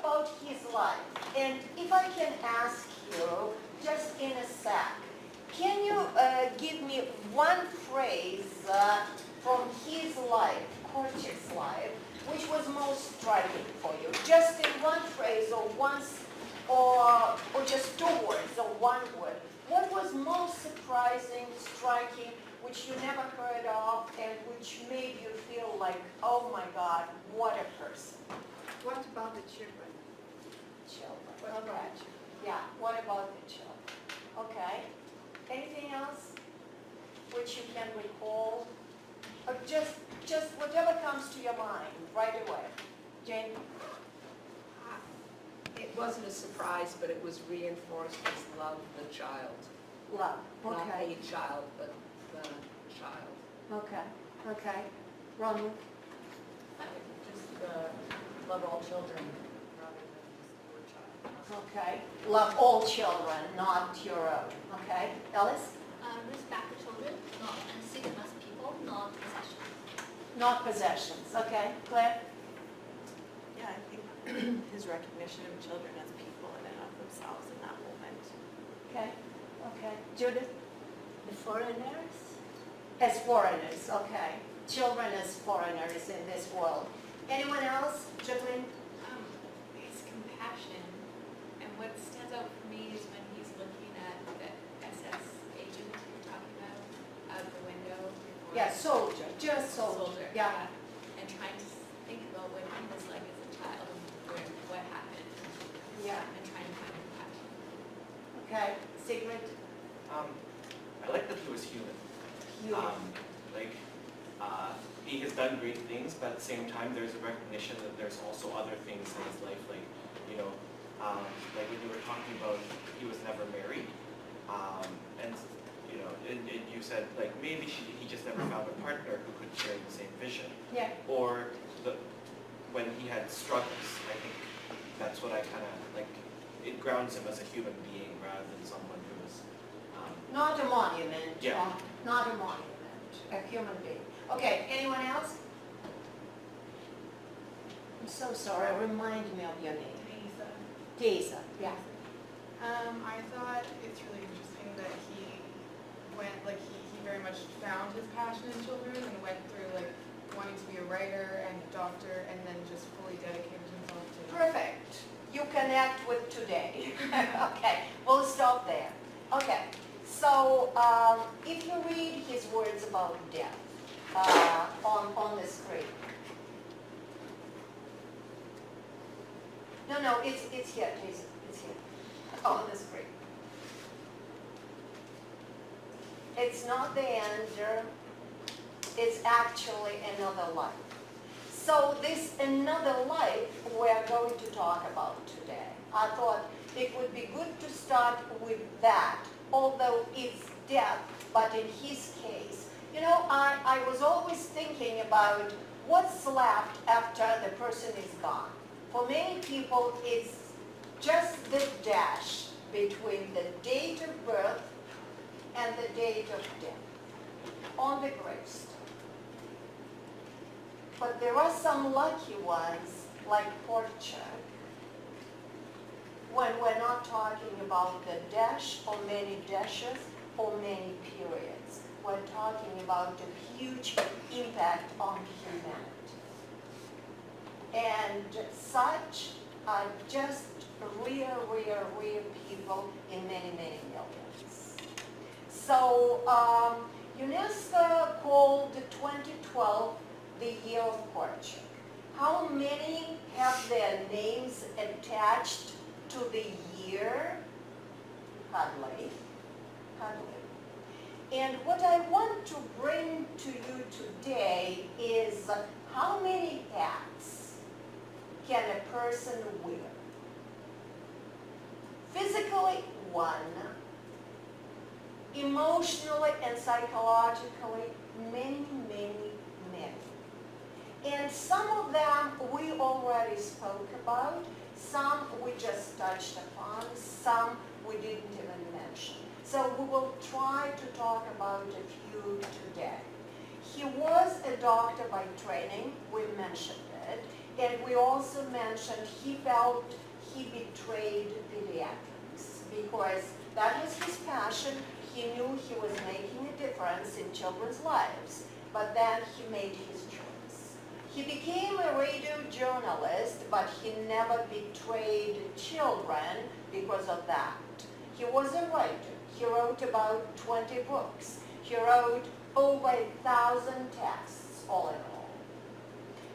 about his life. And if I can ask you, just in a sec, can you give me one phrase from his life, Korczak's life, which was most striking for you? Just in one phrase or once, or just 2 words or 1 word. What was most surprising, striking, which you never heard of, and which made you feel like, oh my God, what a person? What about the children? Children. What Okay. about the children? Yeah, what about the children? Okay. Anything else which you can recall? Or just whatever comes to your mind right away. Jane? It wasn't a surprise, but it was reinforced as love the child. Love. Not Okay. a child, but the child. Okay. Okay. Ronald? Just love all children rather than just your child. Okay. Love all children, not your own. Okay. Ellis? Respect the children, and see them as people, not possessions. Not possessions. Okay. Claire? Yeah, I think his recognition of children as people in and of themselves in that moment. Okay. Okay. Judith? The foreigners, As foreigners. Okay. Children as foreigners in this world. Anyone else? Jacqueline? His compassion, and what stands out for me is when he's looking at the SS agent you're talking about out the window. Before Yeah, soldier. Just soldier. soldier, Yeah. and trying to think about what he was like as a child and what happened, Yeah. and trying to find compassion. Okay. Sigrid? I like that he was human. You? Like, he has done great things, but at the same time, there's a recognition that there's also other things in his life, like, you know, like when you were talking about he was never married, and, you know, and you said, like, maybe he just never found a partner who could share the same vision. Yeah. Or when he had struggles, I think that's what I kind of, like, it grounds him as a human being rather than someone who is, Not a monument. Yeah. Not a monument. A human being. Okay. Anyone else? I'm so sorry. Remind me of your name. Teza. Yeah. I thought it's really interesting that he went, like, he very much found his passion in children and went through, like, wanting to be a writer and a doctor and then just fully dedicated himself to Perfect. You connect with today. Okay. We'll stop there. Okay. So if you read his words about death on the screen. No, it's here, Jason. It's here. On the screen. It's not the end. It's actually another life. So this another life we're going to talk about today. I thought it would be good to start with that, although it's death, but in his case. You know, I was always thinking about what's left after the person is gone. For many people, it's just the dash between the date of birth and the date of death on the gravestone. But there are some lucky ones, like Korczak, when we're not talking about the dash or many dashes or many periods. We're talking about a huge impact on humanity. And such are just rare people in many millions. So UNESCO called 2012 the year of Korczak. How many have their names attached to the year? Hardly. And what I want to bring to you today is how many hats can a person wear? Physically, one. Emotionally and psychologically, many. And some of them we already spoke about, some we just touched upon, some we didn't even mention. So we will try to talk about a few today. He was a doctor by training, we mentioned it. And we also mentioned he felt he betrayed pediatrics because that was his passion. He knew he was making a difference in children's lives, but then he made his choice. He became a radio journalist, but he never betrayed children because of that. He was a writer. He wrote about 20 books. He wrote over 1,000 texts, all in all.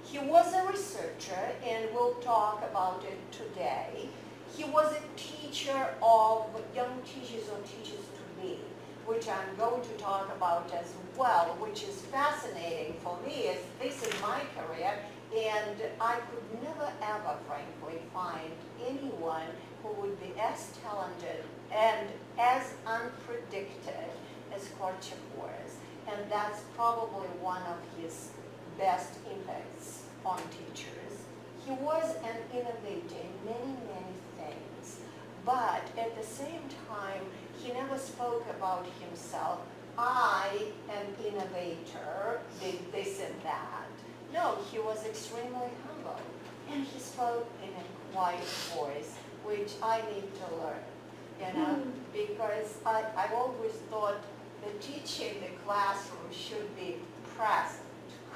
He was a researcher, and we'll talk about it today. He was a teacher of young teachers or teachers-to-be, which I'm going to talk about as well, which is fascinating for me, as this is my career, and I could never ever, frankly, find anyone who would be as talented and as unpredicted as Korczak was. And that's probably one of his best impacts on teachers. He was an innovator in many, many things, but at the same time, he never spoke about himself. I am innovator, did this and that. No, he was extremely humble, and he spoke in a quiet voice, which I need to learn, because I've always thought the teacher in the classroom should be present,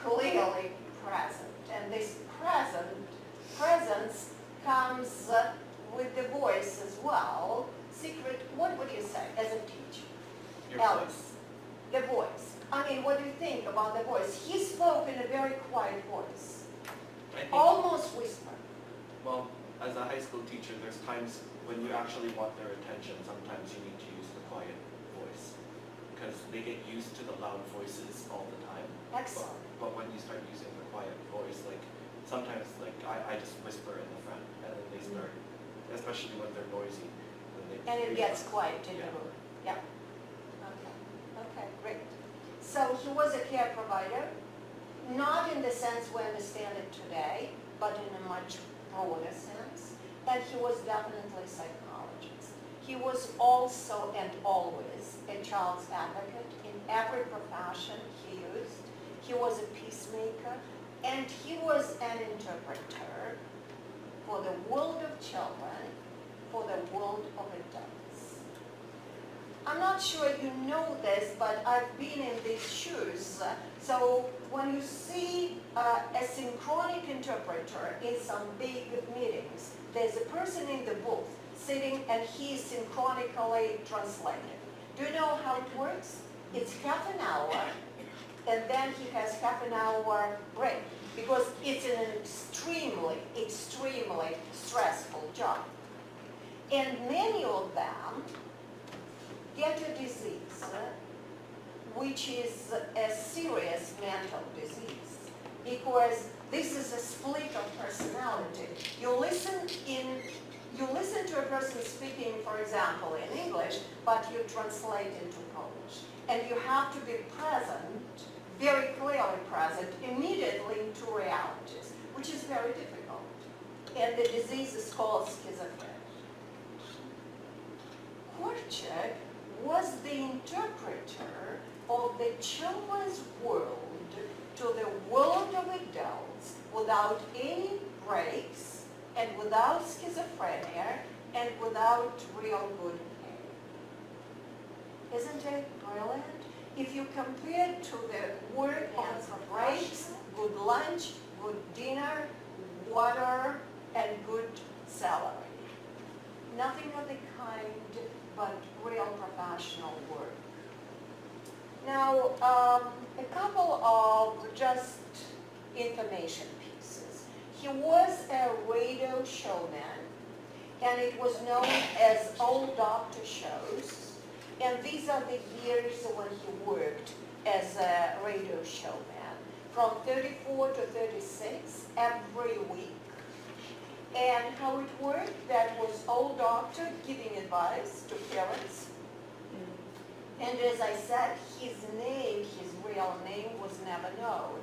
clearly present, and this presence comes with the voice as well. Secret, what would you say as a teacher? Your Alice, the voice. I mean, what do you think about the voice? He spoke in a very quiet voice, I think, almost whisper. well, as a high school teacher, there's times when you actually want their attention. Sometimes you need to use the quiet voice because they get used to the loud voices all the time. Excellent. But when you start using the quiet voice, like sometimes like I just whisper in the front and then they start, especially when they're noisy. Then they And it gets quiet in the Yeah. room. Yeah. Okay. Okay, great. So he was a care provider, not in the sense we understand it today, but in a much broader sense. And he was definitely a psychologist. He was also and always a child's advocate in every profession he used. He was a peacemaker, and he was an interpreter for the world of children, for the world of adults. I'm not sure you know this, but I've been in these shoes. So when you see a synchronic interpreter in some big meetings, there's a person in the booth sitting and he's synchronically translating. Do you know how it works? It's half an hour, and then he has half an hour break because it's an extremely, extremely stressful job. And many of them get a disease, which is a serious mental disease, because this is a split of personality. You listen to a person speaking, for example, in English, but you translate into Polish. And you have to be present, very clearly present, immediately in two realities, which is very difficult. And the disease is called schizophrenia. Korczak was the interpreter of the children's world to the world of adults without any breaks and without schizophrenia and without real good pain. Isn't it brilliant? If you compare to the work of breaks, good lunch, good dinner, water, and good salary. Nothing of the kind but real professional work. Now, a couple of just information pieces. He was a radio showman, and it was known as Old Doctor Shows. And these are the years when he worked as a radio showman, from 34 to 36 every week. And how it worked, that was Old Doctor giving advice to parents. And as I said, his name, his real name was never known.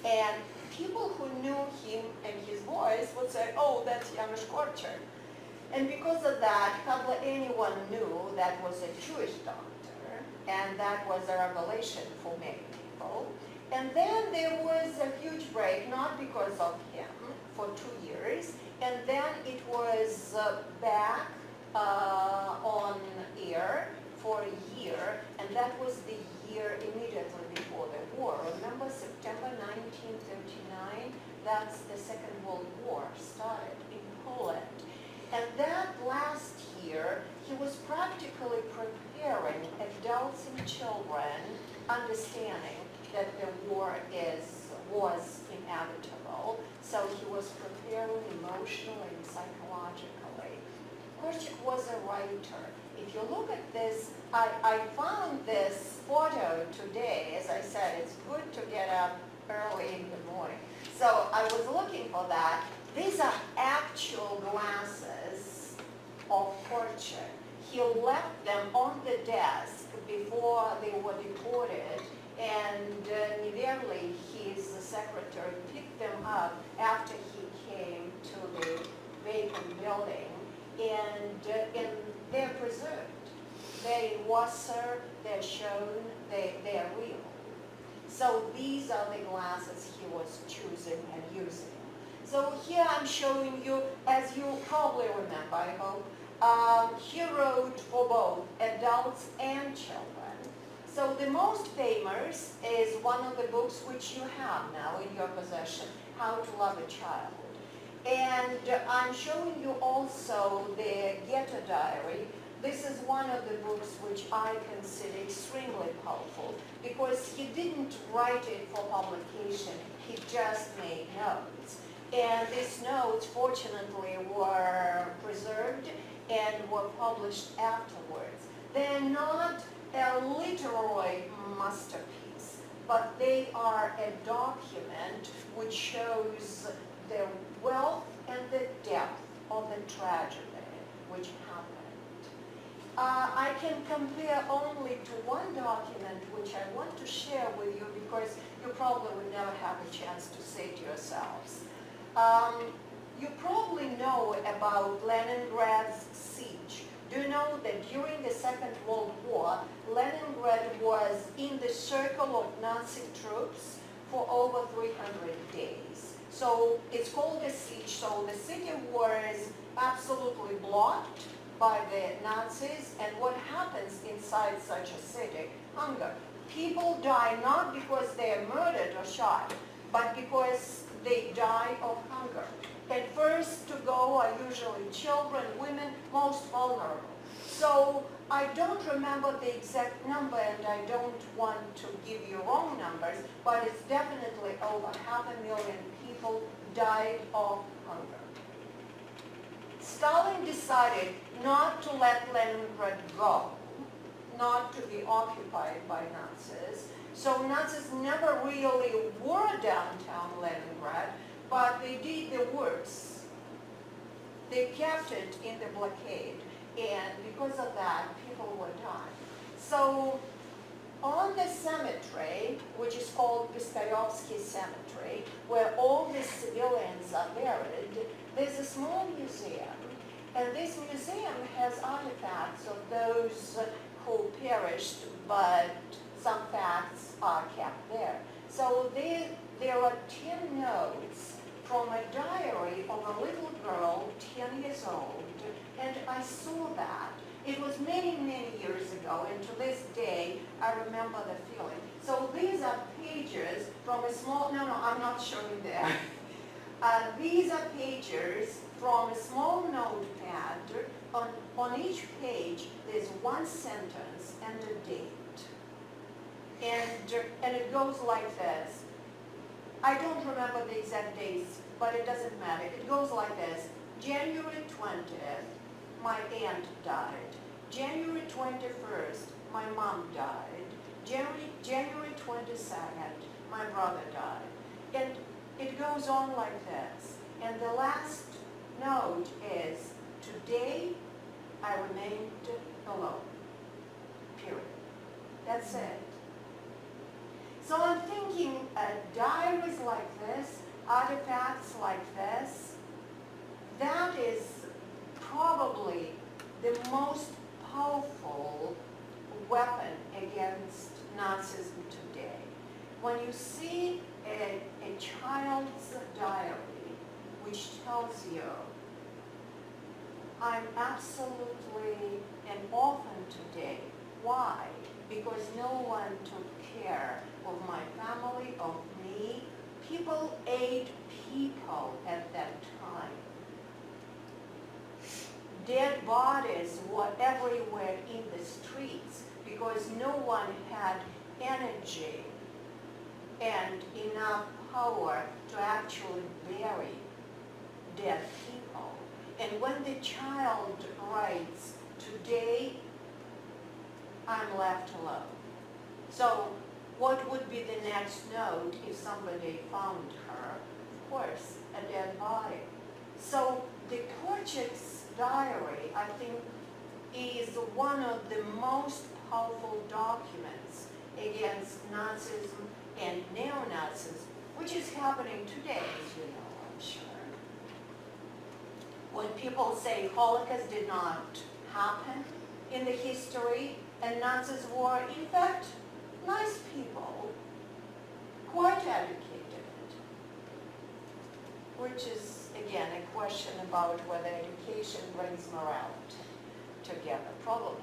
And people who knew him and his voice would say, oh, that's Janusz Korczak. And because of that, hardly anyone knew that was a Jewish doctor, and that was a revelation for many people. And then there was a huge break, not because of him, for 2 years, and then it was back on air for a year, and that was the year immediately before the war. Remember September 1939? That's the Second World War started in Poland. And that last year, he was practically preparing adults and children, understanding that the war was inevitable. So he was preparing emotionally and psychologically. Korczak was a writer. If you look at this, I found this photo today. As I said, it's good to get up early in the morning. So I was looking for that. These are actual glasses of Korczak. He left them on the desk before they were deported, and Niverly, his secretary, picked them up after he came to the vacant building, and they're preserved. They're in Wasser, they're shown, they're real. So these are the glasses he was choosing and using. So here I'm showing you, as you probably remember, I hope, he wrote for both adults and children. So the most famous is one of the books which you have now in your possession, How to Love a Child. And I'm showing you also the Ghetto Diary. This is one of the books which I consider extremely powerful because he didn't write it for publication, he just made notes. And these notes, fortunately, were preserved and were published afterwards. They're not a literary masterpiece, but they are a document which shows the wealth and the depth of the tragedy which happened. I can compare only to one document which I want to share with you because you probably would never have a chance to see it yourselves. You probably know about Leningrad's siege. Do you know that during the Second World War, Leningrad was in the circle of Nazi troops for over 300 days? So it's called a siege. So the city was absolutely blocked by the Nazis, and what happens inside such a city? Hunger. People die not because they are murdered or shot, but because they die of hunger. And first to go are usually children, women, most vulnerable. So I don't remember the exact number, and I don't want to give you wrong numbers, but it's definitely over 500,000 people died of hunger. Stalin decided not to let Leningrad go, not to be occupied by Nazis. So Nazis never really were downtown Leningrad, but they did the worst. They kept it in the blockade, and because of that, people were dying. So on the cemetery, which is called Piskarovsky Cemetery, where all the civilians are buried, there's a small museum. And this museum has artifacts of those who perished, but some facts are kept there. So there are 10 notes from a diary of a little girl, 10 years old, and I saw that. It was many, many years ago, and to this day, I remember the feeling. So these are pages from a small, no, I'm not showing that. These are pages from a small notepad. On each page, there's one sentence and a date. And it goes like this. I don't remember the exact dates, but it doesn't matter. It goes like this. January 20th, my aunt died. January 21st, my mom died. January 22nd, my brother died. And it goes on like this. And the last note is, today I remained alone. Period. That's it. So I'm thinking diaries like this, artifacts like this, that is probably the most powerful weapon against Nazism today. When you see a child's diary, which tells you I'm absolutely an orphan today. Why? Because no one took care of my family, of me. People ate people at that time. Dead bodies were everywhere in the streets because no one had energy and enough power to actually bury dead people. And when the child writes, today I'm left alone. So what would be the next note if somebody found her? Of course, a dead body. So the Korczak's diary, I think, is one of the most powerful documents against Nazism and neo-Nazism, which is happening today, as you know, I'm sure. When people say Holocaust did not happen in the history and Nazis were, in fact, nice people, quite educated, which is, again, a question about whether education brings morality together, probably.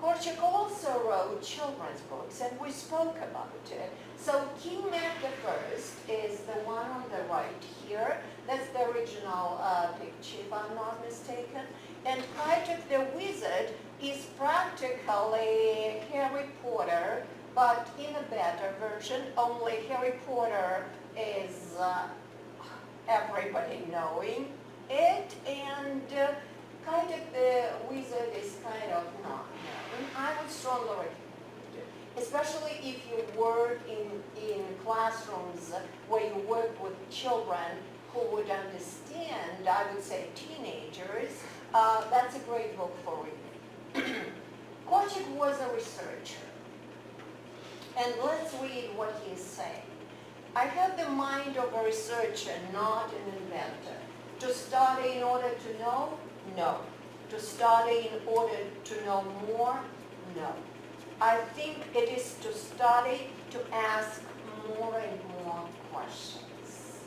Korczak also wrote children's books, and we spoke about it. So King Mac I is the one on the right here. That's the original picture, if I'm not mistaken. And Korczak the Wizard is practically Harry Potter, but in a better version. Only Harry Potter is everybody knowing it, and Korczak the Wizard is kind of not known. I would strongly recommend it, especially if you work in classrooms where you work with children who would understand, I would say teenagers. That's a great book for reading. Korczak was a researcher. And let's read what he is saying. I have the mind of a researcher, not an inventor. To study in order to know? No. To study in order to know more? No. I think it is to study to ask more and more questions.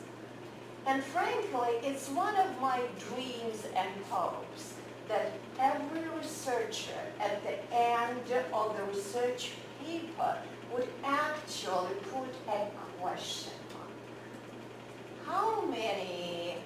And frankly, it's one of my dreams and hopes that every researcher at the end of the research paper would actually put a question mark. How many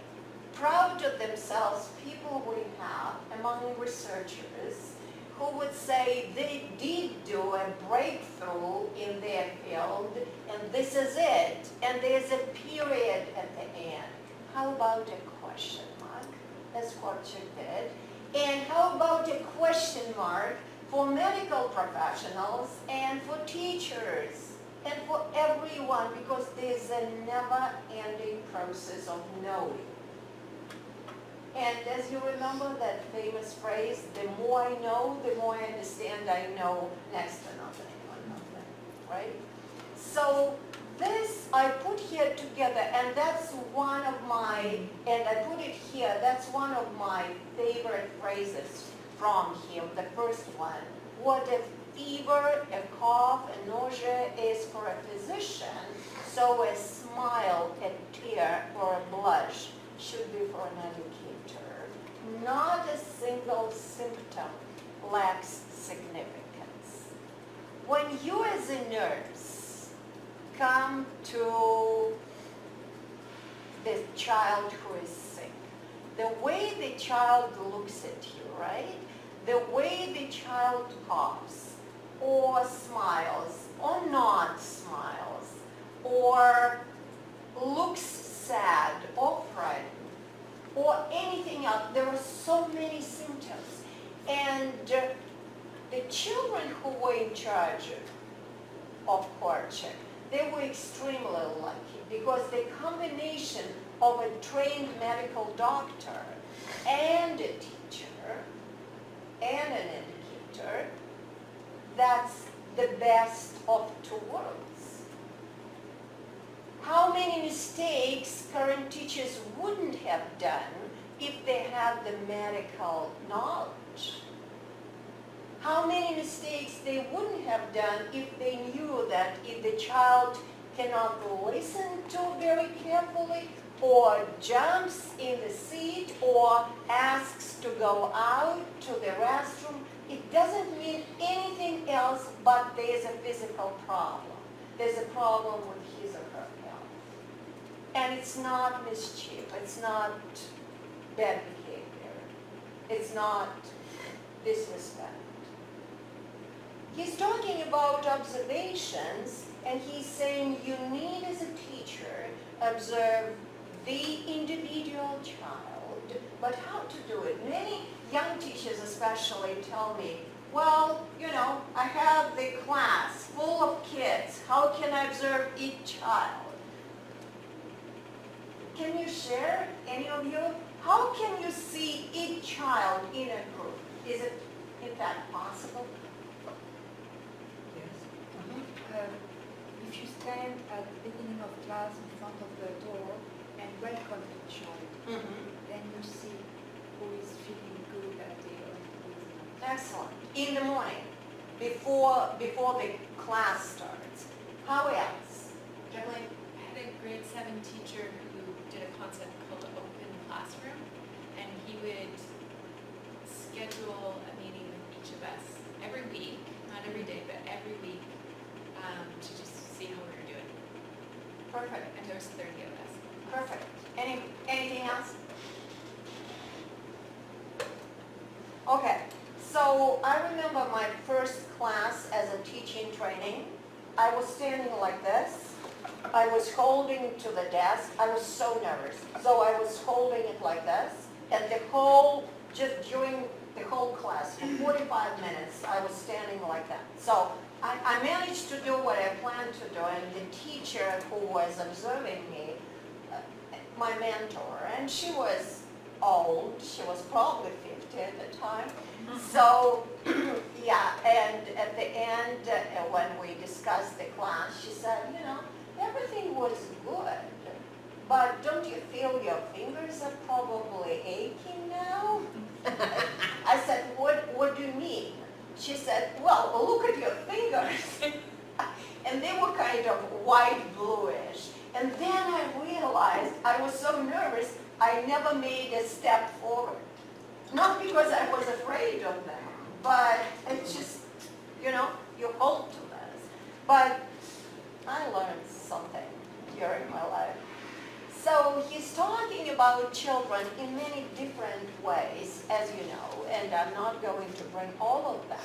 proud of themselves people we have among researchers who would say they did do a breakthrough in their field and this is it, and there's a period at the end. How about a question mark, as Korczak did? And how about a question mark for medical professionals and for teachers and for everyone, because there's a never-ending process of knowing. And as you remember that famous phrase, the more I know, the more I understand I know next to nothing or nothing, right? So this I put here together, and that's one of my, and I put it here, that's one of my favorite phrases from him, the first one. What a fever, a cough, a nausea is for a physician, so a smile, a tear, or a blush should be for an educator. Not a single symptom lacks significance. When you as a nurse come to the child who is sick, the way the child looks at you, right? The way the child coughs, or smiles, or not smiles, or looks sad, or frightened, or anything else. There are so many symptoms. And the children who were in charge of Korczak, they were extremely lucky because the combination of a trained medical doctor and a teacher and an educator, that's the best of two worlds. How many mistakes current teachers wouldn't have done if they had the medical knowledge? How many mistakes they wouldn't have done if they knew that if the child cannot listen to very carefully, or jumps in the seat, or asks to go out to the restroom, it doesn't mean anything else but there's a physical problem. There's a problem with his or her health. And it's not mischief, it's not bad behavior, it's not disrespect. He's talking about observations, and he's saying you need, as a teacher, observe the individual child, but how to do it. Many young teachers especially tell me, well, you know, I have the class full of kids. How can I observe each child? Can you share, any of you? How can you see each child in a group? Is it in fact possible? If you stand at the beginning of class in front of the door and welcome each child, then you see who is feeling good that day or who is not. Excellent. In the morning, before the class starts. How else? Jacqueline? I had a grade 7 teacher who did a concept called the open classroom, and he would schedule a meeting with each of us every week, not every day, but every week, to just see how we were doing. Perfect. And there was 30 of us. Perfect. Anything else? Okay, so I remember my first class as a teaching training. I was standing like this. I was holding to the desk. I was so nervous. So I was holding it like this. And just during the whole class, for 45 minutes, I was standing like that. So I managed to do what I planned to do, and the teacher who was observing me, my mentor, and she was old, she was probably 50 at the time. So, yeah, and at the end, when we discussed the class, she said, you know, everything was good, but don't you feel your fingers are probably aching now? I said, what do you mean? She said, well, look at your fingers. And they were kind of white bluish. And then I realized I was so nervous, I never made a step forward. Not because I was afraid of them, but it's just, you know, you hold to this. But I learned something during my life. So he's talking about children in many different ways, as you know, and I'm not going to bring all of them.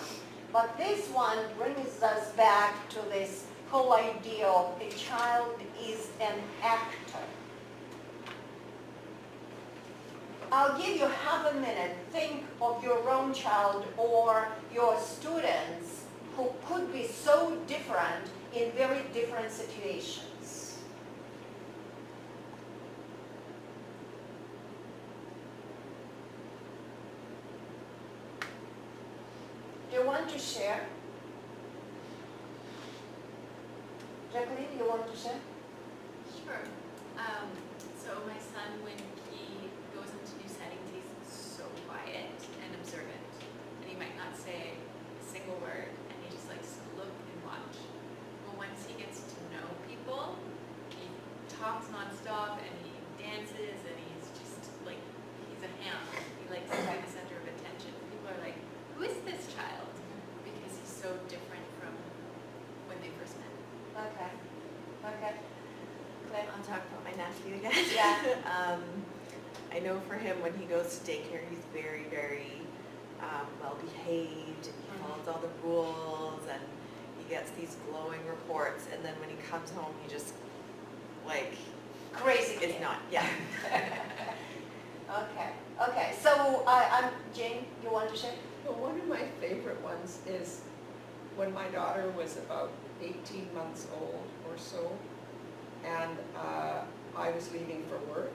But this one brings us back to this whole idea of a child is an actor. I'll give you half a minute. Think of your own child or your students who could be so different in very different situations. Do you want to share? Jacqueline, you want to share? Sure. So my son, when he goes into new settings, he's so quiet and observant. And he might not say a single word, and he just likes to look and watch. But once he gets to know people, he talks nonstop, and he dances, and he's just like, he's a ham. He likes to be the center of attention. People are like, who is this child? Because he's so different from when they first met. Okay. Okay. I'll talk about my nephew again. Yeah. I know for him, when he goes to daycare, he's very, very well behaved. He follows all the rules, and he gets these glowing reports. And then when he comes home, he just like Crazy is kid. not. Yeah. Okay. Okay. So I'm Jane. You want to share? Well, one of my favorite ones is when my daughter was about 18 months old or so, and I was leaving for work,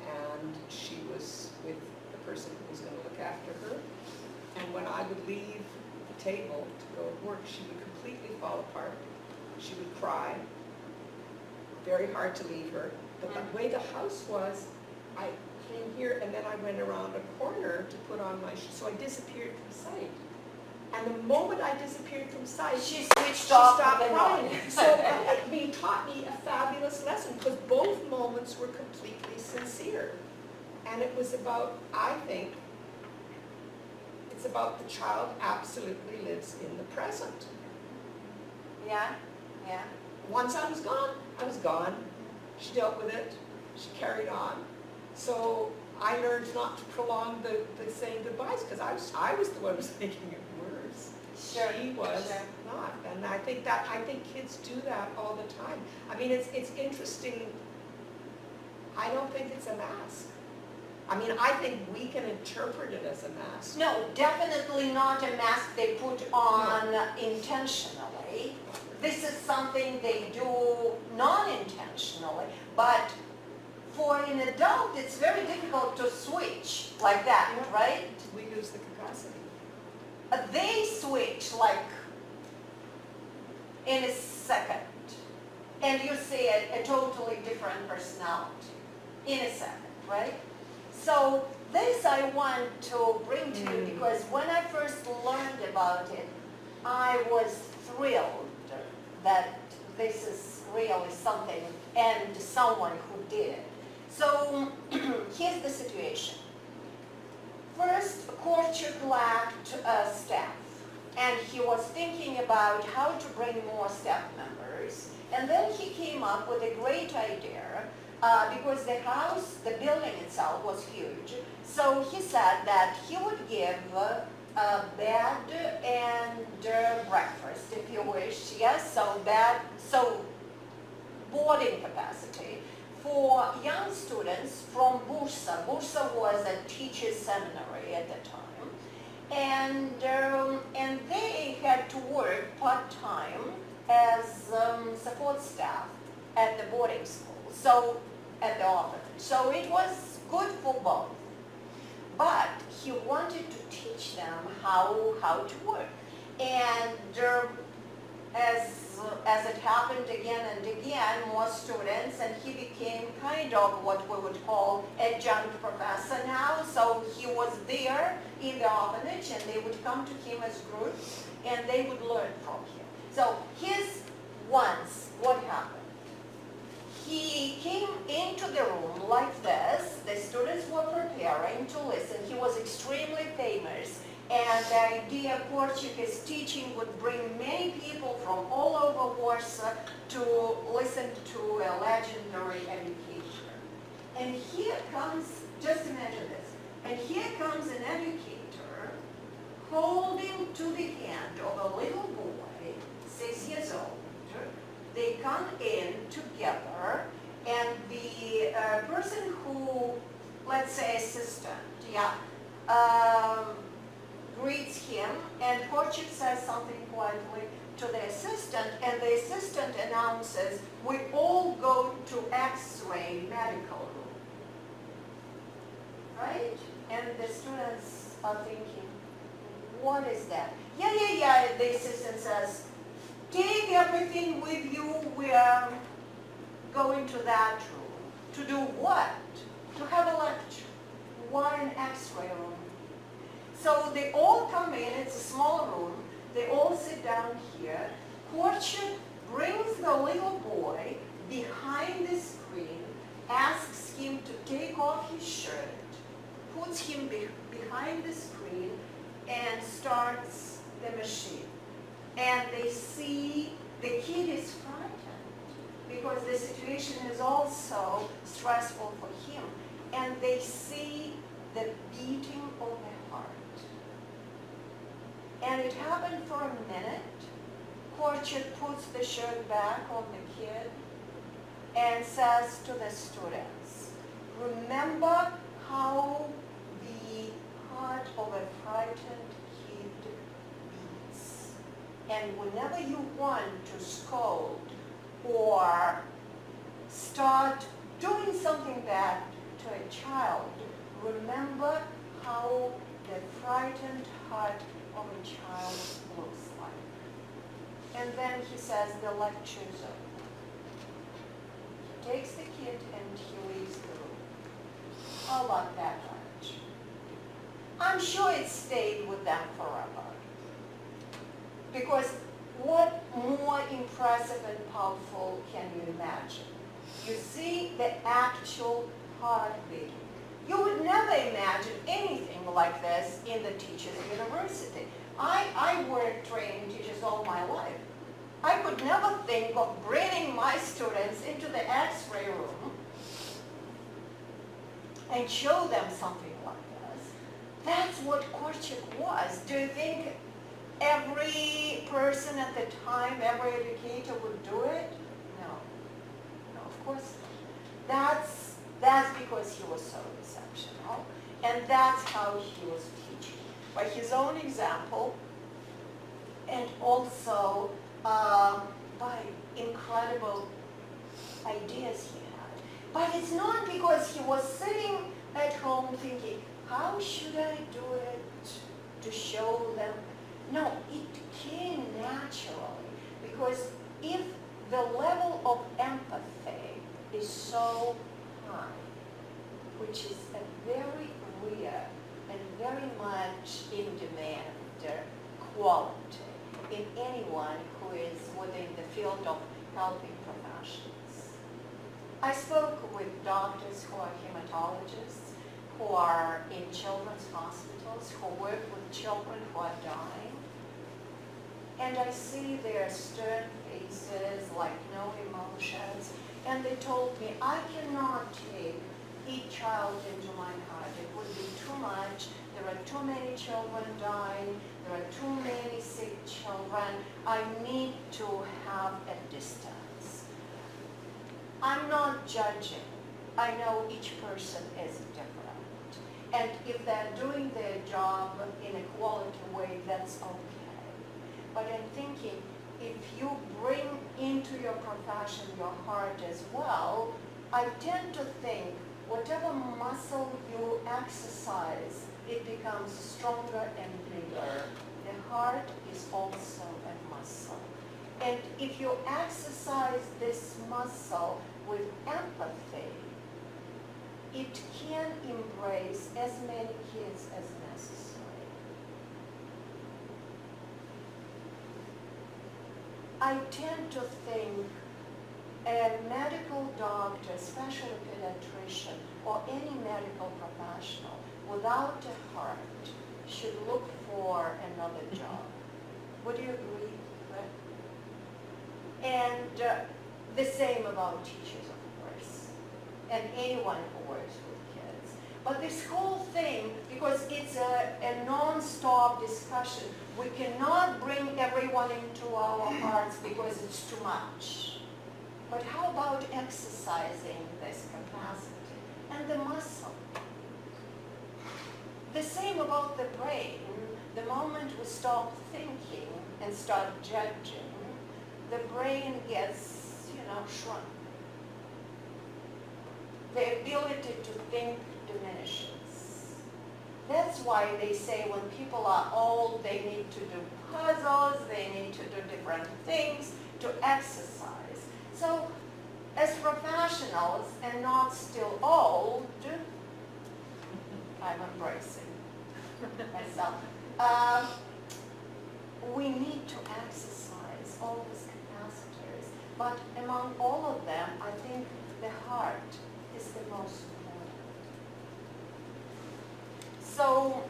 and she was with the person who was going to look after her. And when I would leave the table to go to work, she would completely fall apart. She would cry. Very hard to leave her. But the way the house was, I came here and then I went around a corner to put on my shoes. So I disappeared from sight. And the moment I disappeared from sight, She she switched off stopped the crying. noise. So it taught me a fabulous lesson, because both moments were completely sincere. And it was about, I think, it's about the child absolutely lives in the present. Yeah, yeah. Once I was gone, I was gone. She dealt with it, she carried on. So I learned not to prolong the saying goodbyes, because I was the one who was making it worse. Sure, She was sure. not, and I think kids do that all the time. I mean, it's interesting. I don't think it's a mask. I mean, I think we can interpret it as a mask. No, definitely not a mask they put on intentionally. This is something they do non-intentionally, but for an adult, it's very difficult to switch like that, Yeah. right? We lose the capacity. They switch like in a second, and you see a totally different personality in a second, right? So this I want to bring to you because when I first learned about it, I was thrilled that this is really something and someone who did it. So here's the situation. First, Korczak lacked staff, and he was thinking about how to bring more staff members. And then he came up with a great idea because the house, the building itself was huge. So he said that he would give a bed and breakfast, if you wish. Yes, so boarding capacity for young students from Bursa. Bursa was a teacher's seminary at the time, and they had to work part-time as support staff at the boarding school, so at the orphanage. So it was good for both. But he wanted to teach them how to work. And as it happened again and again, more students, and he became kind of what we would call adjunct professor now. So he was there in the orphanage, and they would come to him as groups, and they would learn from him. So here's once what happened. He came into the room like this. The students were preparing to listen. He was extremely famous. And the idea Korczak is teaching would bring many people from all over Warsaw to listen to a legendary educator. And here comes, just imagine this, and here comes an educator holding to the hand of a little boy, 6 years old. They come in together, and the person who, let's say assistant, greets him, and Korczak says something quietly to the assistant, and the assistant announces, we all go to X-ray medical room. Right? And the students are thinking, what is that? Yeah, the assistant says, take everything with you, we are going to that room. To do what? To have a lecture. Why an X-ray room? So they all come in, it's a small room, they all sit down here. Korczak brings the little boy behind the screen, asks him to take off his shirt, puts him behind the screen, and starts the machine. And they see the kid is frightened because the situation is also stressful for him. And they see the beating of the heart. And it happened for a minute. Korczak puts the shirt back on the kid and says to the students, remember how the heart of a frightened kid beats. And whenever you want to scold or start doing something bad to a child, remember how the frightened heart of a child looks like. And then he says the lecture is over. He takes the kid and he leaves the room. I like that much. I'm sure it stayed with them forever. Because what more impressive and powerful can you imagine? You see the actual heartbeat. You would never imagine anything like this in the teachers' university. I worked training teachers all my life. I could never think of bringing my students into the X-ray room and show them something like this. That's what Korczak was. Do you think every person at the time, every educator would do it? No. No, of course not. That's because he was so exceptional, and that's how he was teaching. By his own example, and also by incredible ideas he had. But it's not because he was sitting at home thinking, how should I do it to show them? No, it came naturally, because if the level of empathy is so high, which is a very rare and very much in demand quality in anyone who is within the field of helping professions. I spoke with doctors who are hematologists, who are in children's hospitals, who work with children who are dying. And I see their stern faces, like no emotions. And they told me, I cannot take each child into my heart. It would be too much. There are too many children dying. There are too many sick children. I need to have a distance. I'm not judging. I know each person is different. And if they're doing their job in a quality way, that's okay. But I'm thinking, if you bring into your profession your heart as well, I tend to think whatever muscle you exercise, it becomes stronger and bigger. The heart is also a muscle. And if you exercise this muscle with empathy, it can embrace as many kids as necessary. I tend to think a medical doctor, especially a pediatrician, or any medical professional without a heart should look for another job. Would you agree? Right? And the same about teachers, of course, and anyone who works with kids. But this whole thing, because it's a non-stop discussion, we cannot bring everyone into our hearts because it's too much. But how about exercising this capacity and the muscle? The same about the brain. The moment we stop thinking and start judging, the brain gets, shrunk. The ability to think diminishes. That's why they say when people are old, they need to do puzzles, they need to do different things to exercise. So, as professionals and not still old, I'm embracing myself, we need to exercise all these capacities. But among all of them, I think the heart is the most important. So,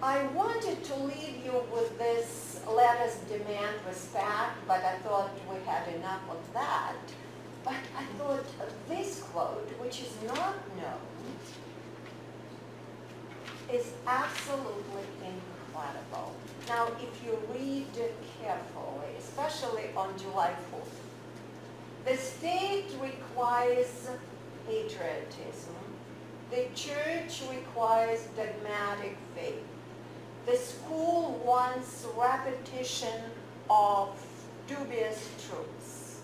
I wanted to leave you with this, let us demand respect, but I thought we had enough of that. But I thought this quote, which is not known, is absolutely incredible. Now, if you read carefully, especially on July 4th, the state requires patriotism. The church requires dogmatic faith. The school wants repetition of dubious truths.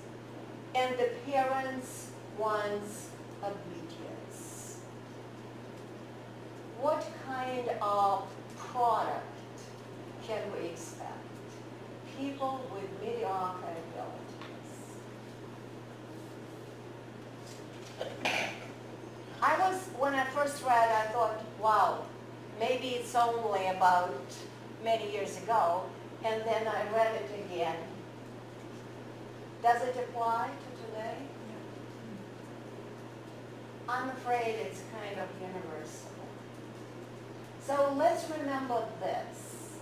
And the parents wants obedience. What kind of product can we expect? People with mediocre abilities. When I first read, I thought, wow, Maybe it's only about many years ago, and then I read it again. Does it apply to today? I'm afraid it's kind of universal. So let's remember this,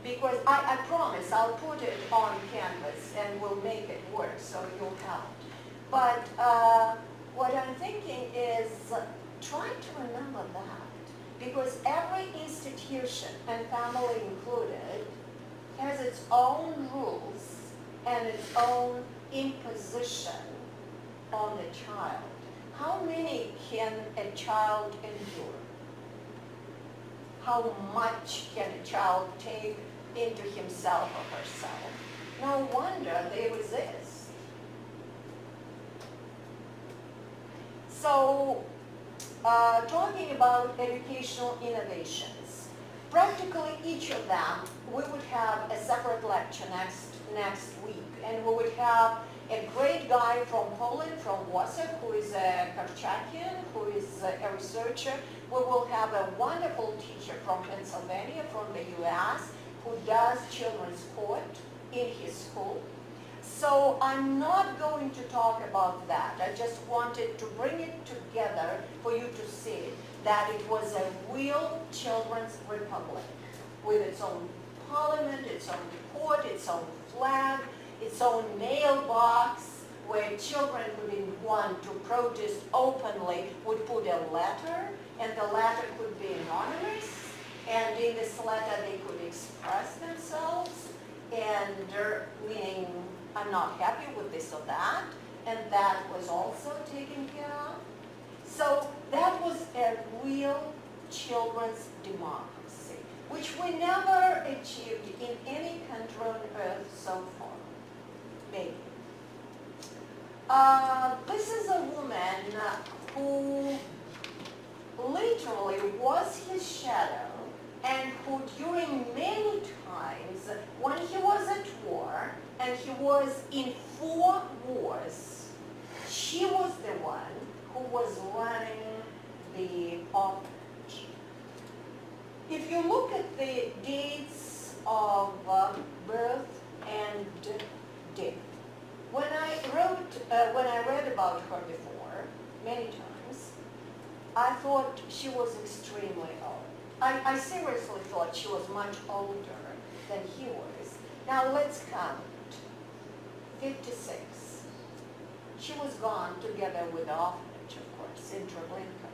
because I promise I'll put it on canvas and we'll make it work so you'll have it. But what I'm thinking is try to remember that, because every institution, and family included, has its own rules and its own imposition on the child. How many can a child endure? How much can a child take into himself or herself? No wonder they resist. So, talking about educational innovations, practically each of them, we would have a separate lecture next week, and we would have a great guy from Poland, from Warsaw, who is a Korczakian, who is a researcher. We will have a wonderful teacher from Pennsylvania, from the US, who does children's sport in his school. So I'm not going to talk about that. I just wanted to bring it together for you to see that it was a real children's republic with its own parliament, its own court, its own flag, its own mailbox, where children who didn't want to protest openly would put a letter, and the letter could be anonymous, and in this letter they could express themselves, and meaning I'm not happy with this or that, and that was also taken care of. So that was a real children's democracy, which we never achieved in any country on earth so far. Maybe. This is a woman who literally was his shadow, and who during many times, when he was at war, and he was in 4 wars, she was the one who was running the orphanage. If you look at the dates of birth and death, when I read about her before, many times, I thought she was extremely old. I seriously thought she was much older than he was. Now let's count. 56. She was gone together with the orphanage, of course, in Treblinka.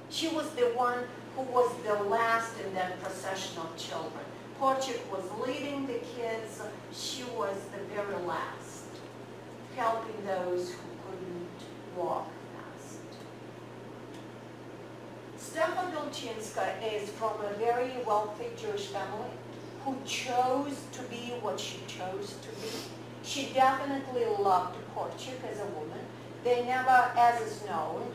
She was the one who was the last in that procession of children. Korczak was leading the kids. She was the very last, helping those who couldn't walk fast. Stefa Dolczynska is from a very wealthy Jewish family who chose to be what she chose to be. She definitely loved Korczak as a woman. They never, as is known,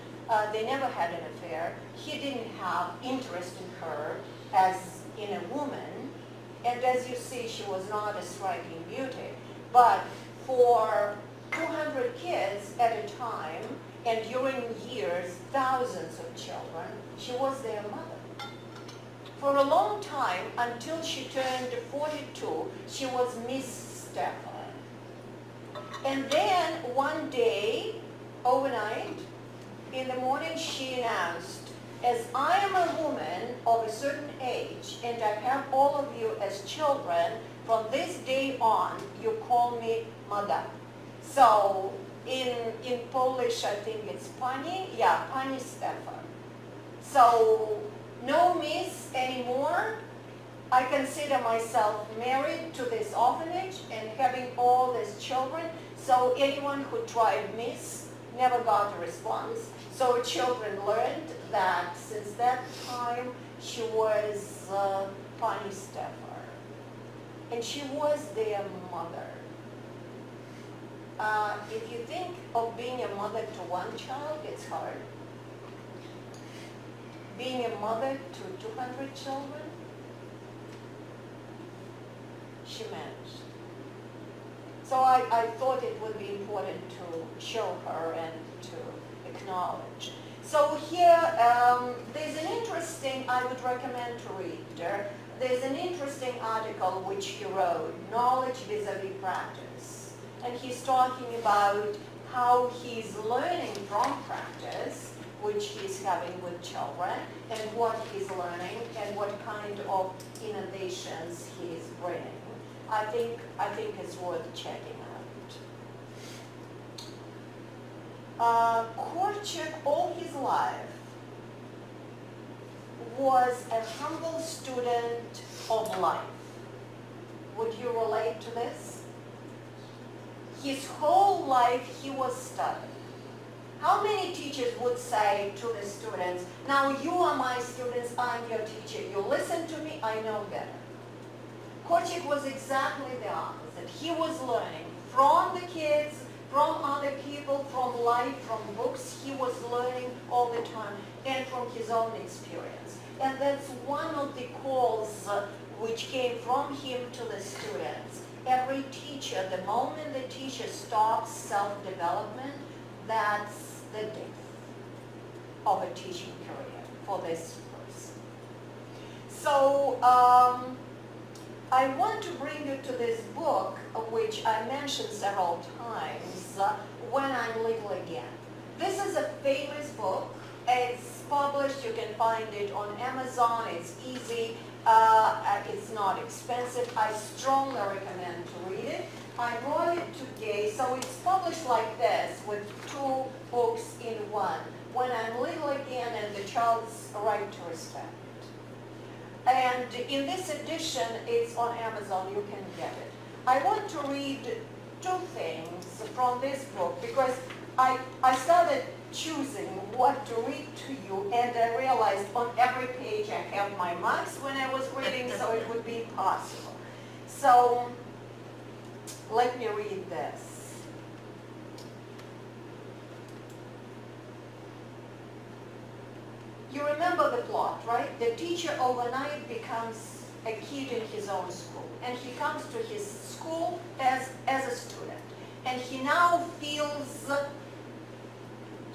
they never had an affair. He didn't have interest in her as in a woman. And as you see, she was not a striking beauty. But for 200 kids at a time, and during years, thousands of children, she was their mother. For a long time, until she turned 42, she was Miss Stefa. And then one day, overnight, in the morning, she announced, as I am a woman of a certain age, and I have all of you as children, from this day on, you call me Madam. So in Polish, I think it's Pani, yeah, Pani Stefa. So no Miss anymore. I consider myself married to this orphanage and having all these children. So anyone who tried Miss never got a response. So children learned that since that time she was Pani Stefa. And she was their mother. If you think of being a mother to one child, it's hard. Being a mother to 200 children, she managed. So I thought it would be important to show her and to acknowledge. So here, there's an interesting, I would recommend to read. There's an interesting article which he wrote, Knowledge vis-a-vis Practice. And he's talking about how he's learning from practice, which he's having with children, and what he's learning, and what kind of innovations he's bringing. I think it's worth checking out. Korczak, all his life, was a humble student of life. Would you relate to this? His whole life he was studying. How many teachers would say to the students, now you are my students, I'm your teacher, you listen to me, I know better. Korczak was exactly the opposite. He was learning from the kids, from other people, from life, from books. He was learning all the time, and from his own experience. And that's one of the calls which came from him to the students. Every teacher, the moment the teacher stops self-development, that's the death of a teaching career for this person. So I want to bring you to this book, which I mentioned several times, When I'm Little Again. This is a famous book. It's published, you can find it on Amazon, it's easy, it's not expensive. I strongly recommend to read it. I brought it today, so it's published like this, with two books in one. When I'm Little Again and The Child's Right to Respect. And in this edition, it's on Amazon, you can get it. I want to read two things from this book because I started choosing what to read to you, and I realized on every page I have my marks when I was reading, so it would be impossible. So let me read this. You remember the plot, right? The teacher overnight becomes a kid in his own school, and he comes to his school as a student, and he now feels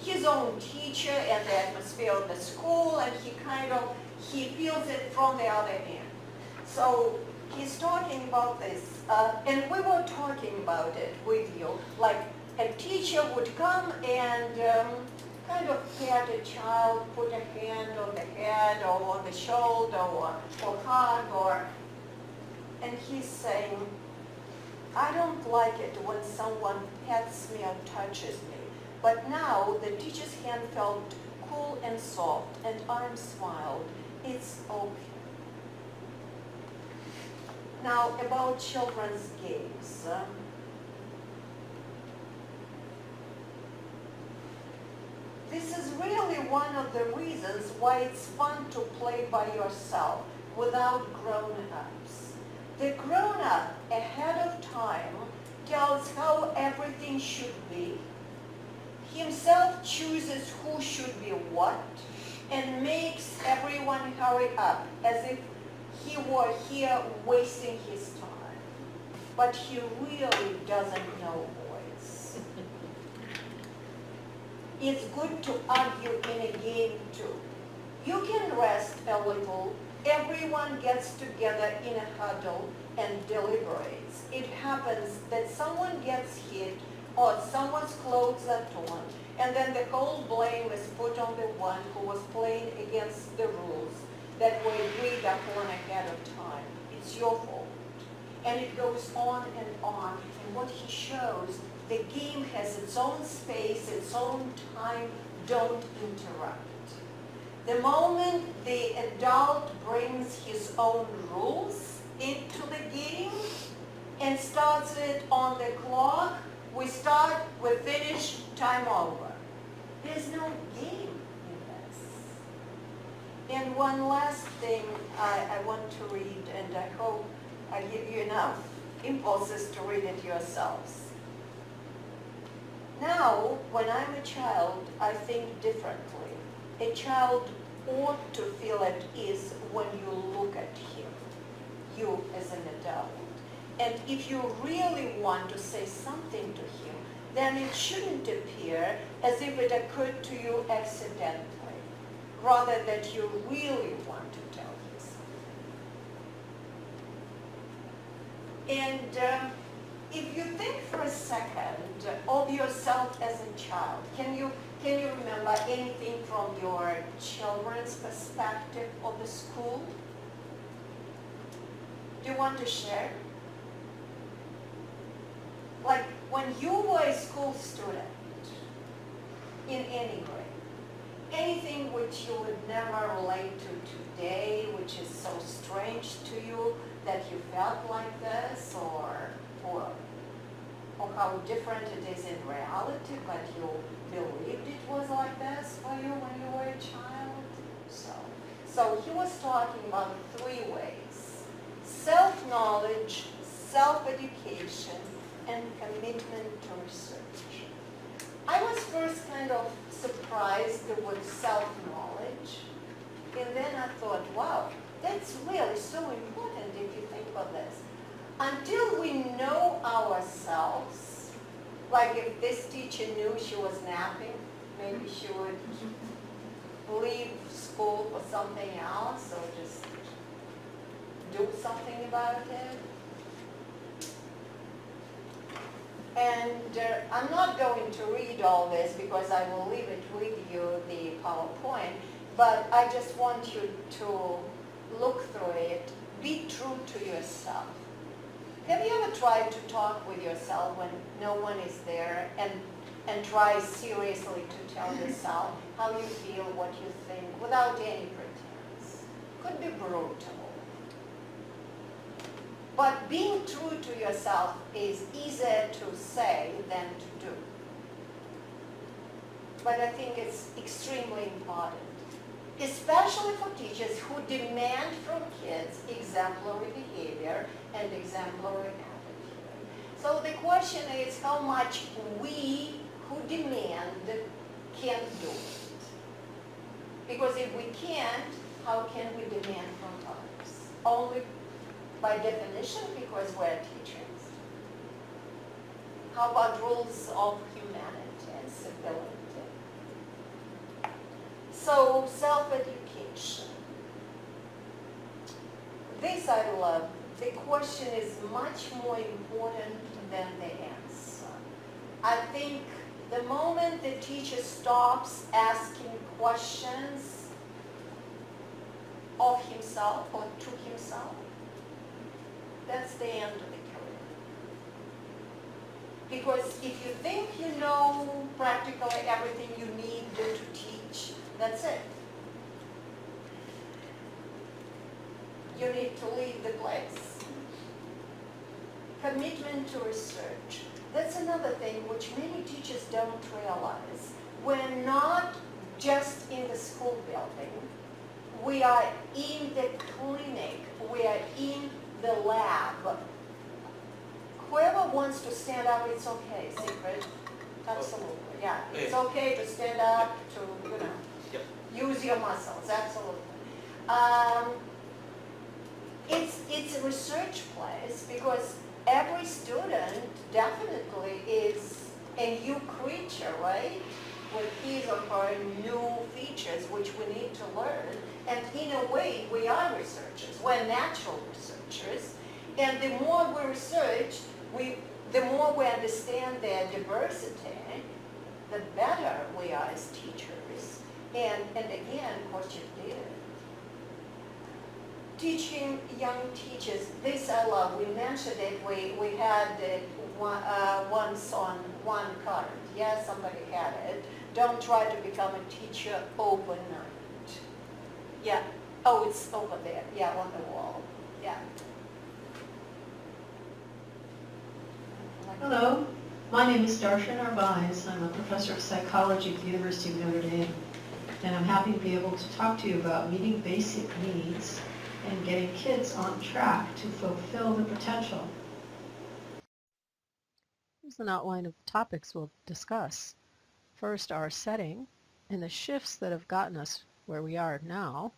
his own teacher and the atmosphere of the school, and he feels it from the other end. So he's talking about this, and we were talking about it with you, like a teacher would come and kind of pat a child, put a hand on the head or on the shoulder or hug, and he's saying, I don't like it when someone pets me or touches me. But now the teacher's hand felt cool and soft, and arm smiled. It's okay. Now about children's games. This is really one of the reasons why it's fun to play by yourself without grown-ups. The grown-up ahead of time tells how everything should be. Himself chooses who should be what, and makes everyone hurry up as if he were here wasting his time. But he really doesn't know boys. It's good to argue in a game too. You can rest a little. Everyone gets together in a huddle and deliberates. It happens that someone gets hit or someone's clothes are torn, and then the whole blame is put on the one who was playing against the rules that were agreed upon ahead of time. It's your fault. And it goes on and on. And what he shows, the game has its own space, its own time. Don't interrupt. The moment the adult brings his own rules into the game and starts it on the clock, we start, we finish, time over. There's no game in this. And one last thing I want to read, and I hope I give you enough impulses to read it yourselves. Now, when I'm a child, I think differently. A child ought to feel at ease when you look at him, you as an adult. And if you really want to say something to him, then it shouldn't appear as if it occurred to you accidentally, rather that you really want to tell yourself. And if you think for a second of yourself as a child, can you remember anything from your children's perspective of the school? Do you want to share? Like when you were a school student in any grade, anything which you would never relate to today, which is so strange to you that you felt like this, or how different it is in reality, but you believed it was like this for you when you were a child? So he was talking about 3 ways: self-knowledge, self-education, and commitment to research. I was first kind of surprised with self-knowledge, and then I thought, wow, that's really so important if you think about this. Until we know ourselves, like if this teacher knew she was napping, maybe she would leave school for something else or just do something about it. And I'm not going to read all this because I will leave it with you, the PowerPoint, but I just want you to look through it. Be true to yourself. Have you ever tried to talk with yourself when no one is there and try seriously to tell yourself how you feel, what you think, without any pretense? Could be brutal. But being true to yourself is easier to say than to do. But I think it's extremely important, especially for teachers who demand from kids exemplary behavior and exemplary attitude. So the question is how much we who demand can do it. Because if we can't, how can we demand from others? Only by definition because we're teachers. How about rules of humanity and civility? So self-education. This I love. The question is much more important than the answer. I think the moment the teacher stops asking questions of himself or to himself, that's the end of the career. Because if you think you know practically everything you need to teach, that's it. You need to leave the place. Commitment to research. That's another thing which many teachers don't realize. We're not just in the school building. We are in the clinic. We are in the lab. Whoever wants to stand up, it's okay. Secret? Absolutely. Yeah. It's okay to stand up, to, use your muscles. Absolutely. It's a research place because every student definitely is a new creature, right? With his or her new features which we need to learn. And in a way, we are researchers. We're natural researchers. And the more we research, the more we understand their diversity, the better we are as teachers. And again, Korczak did. Teaching young teachers, this I love. We mentioned it. We had it once on one card. Yes, somebody had it. Don't try to become a teacher overnight. Yeah. Oh, it's over there. Yeah, on the wall. Yeah. Hello, my name is Darshan Arbais. I'm a professor of psychology at the University of Notre Dame, and I'm happy to be able to talk to you about meeting basic needs and getting kids on track to fulfill their potential. Here's an outline of topics we'll discuss. First, our setting and the shifts that have gotten us where we are now,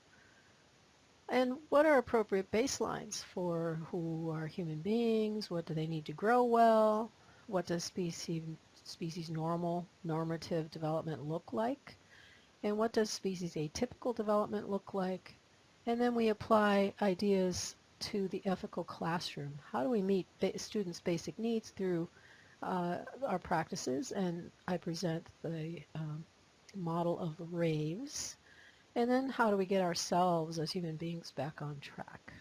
and what are appropriate baselines for who are human beings, what do they need to grow well, what does species species normative development look like? And what does species atypical development look like? And then we apply ideas to the ethical classroom. How do we meet students' basic needs through our practices? And I present the model of raves. And then how do we get ourselves as human beings back on track?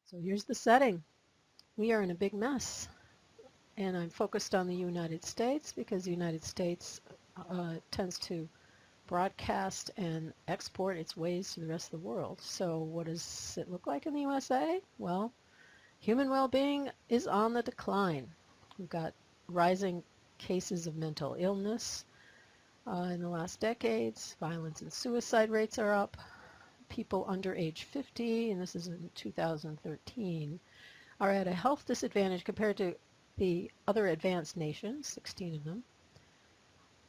So here's the setting. We are in a big mess. And I'm focused on the United States because the United States tends to broadcast and export its ways to the rest of the world. So what does it look like in the USA? Well, human well-being is on the decline. We've got rising cases of mental illness in the last decades. Violence and suicide rates are up. People under age 50, and this is in 2013, are at a health disadvantage compared to the other advanced nations, 16 of them.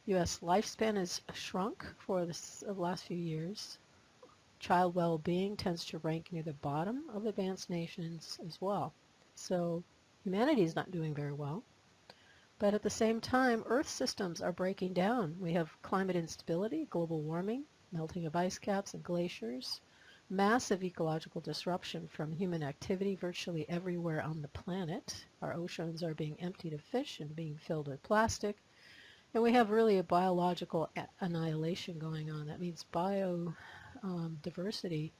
U.S. lifespan has shrunk for the last few years. Child well-being tends to rank near the bottom of advanced nations as well. So humanity is not doing very well. But at the same time, Earth systems are breaking down. We have climate instability, global warming, melting of ice caps and glaciers, massive ecological disruption from human activity virtually everywhere on the planet. Our oceans are being emptied of fish and being filled with plastic. And we have really a biological annihilation going on. That means biodiversity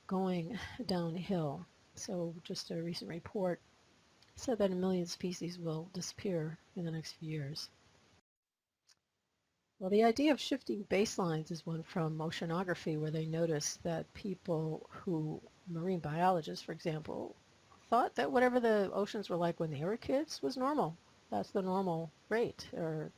going downhill. So just a recent report said that 1 million species will disappear in the next few years. Well, the idea of shifting baselines is one from oceanography, where they noticed that people who, marine biologists, for example, thought that whatever the oceans were like when they were kids was normal. That's the normal rate, or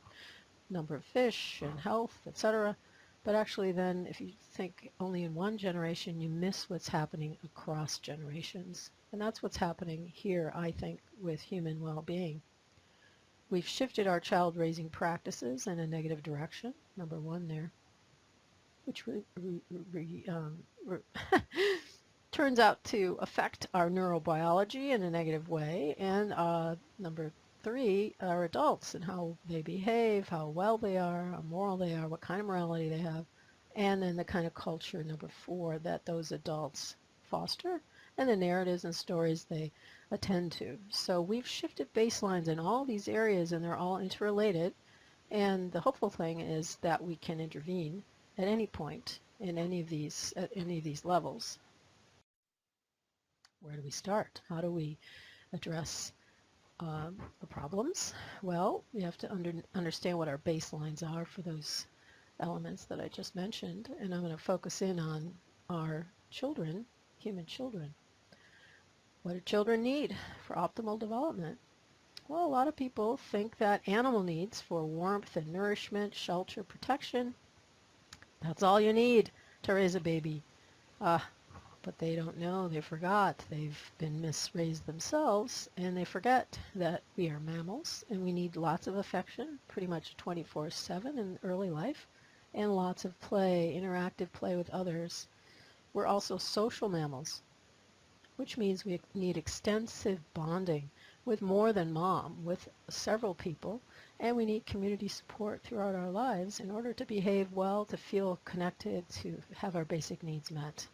number of fish and health, etc. But actually then, if you think only in one generation, you miss what's happening across generations. And that's what's happening here, I think, with human well-being. We've shifted our child-raising practices in a negative direction, number one there, which turns out to affect our neurobiology in a negative way. And number three, our adults and how they behave, how well they are, how moral they are, what kind of morality they have, and then the kind of culture, number four, that those adults foster, and the narratives and stories they attend to. So we've shifted baselines in all these areas, and they're all interrelated. And the hopeful thing is that we can intervene at any point in any of these levels. Where do we start? How do we address the problems? Well, we have to understand what our baselines are for those elements that I just mentioned, and I'm going to focus in on our children, human children. What do children need for optimal development? Well, a lot of people think that animal needs for warmth and nourishment, shelter, protection, that's all you need to raise a baby. But they don't know, they forgot, they've been misraised themselves, and they forget that we are mammals and we need lots of affection, pretty much 24/7 in early life, and lots of play, interactive play with others. We're also social mammals, which means we need extensive bonding with more than mom, with several people, and we need community support throughout our lives in order to behave well, to feel connected, to have our basic needs met.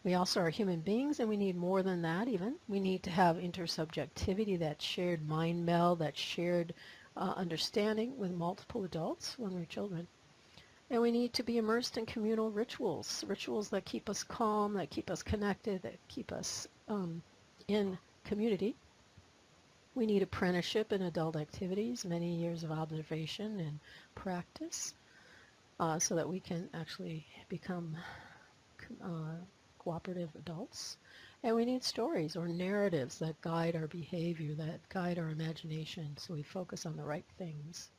We also are human beings, and we need more than that even. We need to have intersubjectivity, that shared mind meld, that shared understanding with multiple adults when we're children. And we need to be immersed in communal rituals, rituals that keep us calm, that keep us connected, that keep us in community. We need apprenticeship in adult activities, many years of observation and practice, so that we can actually become cooperative adults. And we need stories or narratives that guide our behavior, that guide our imagination, so we focus on the right things.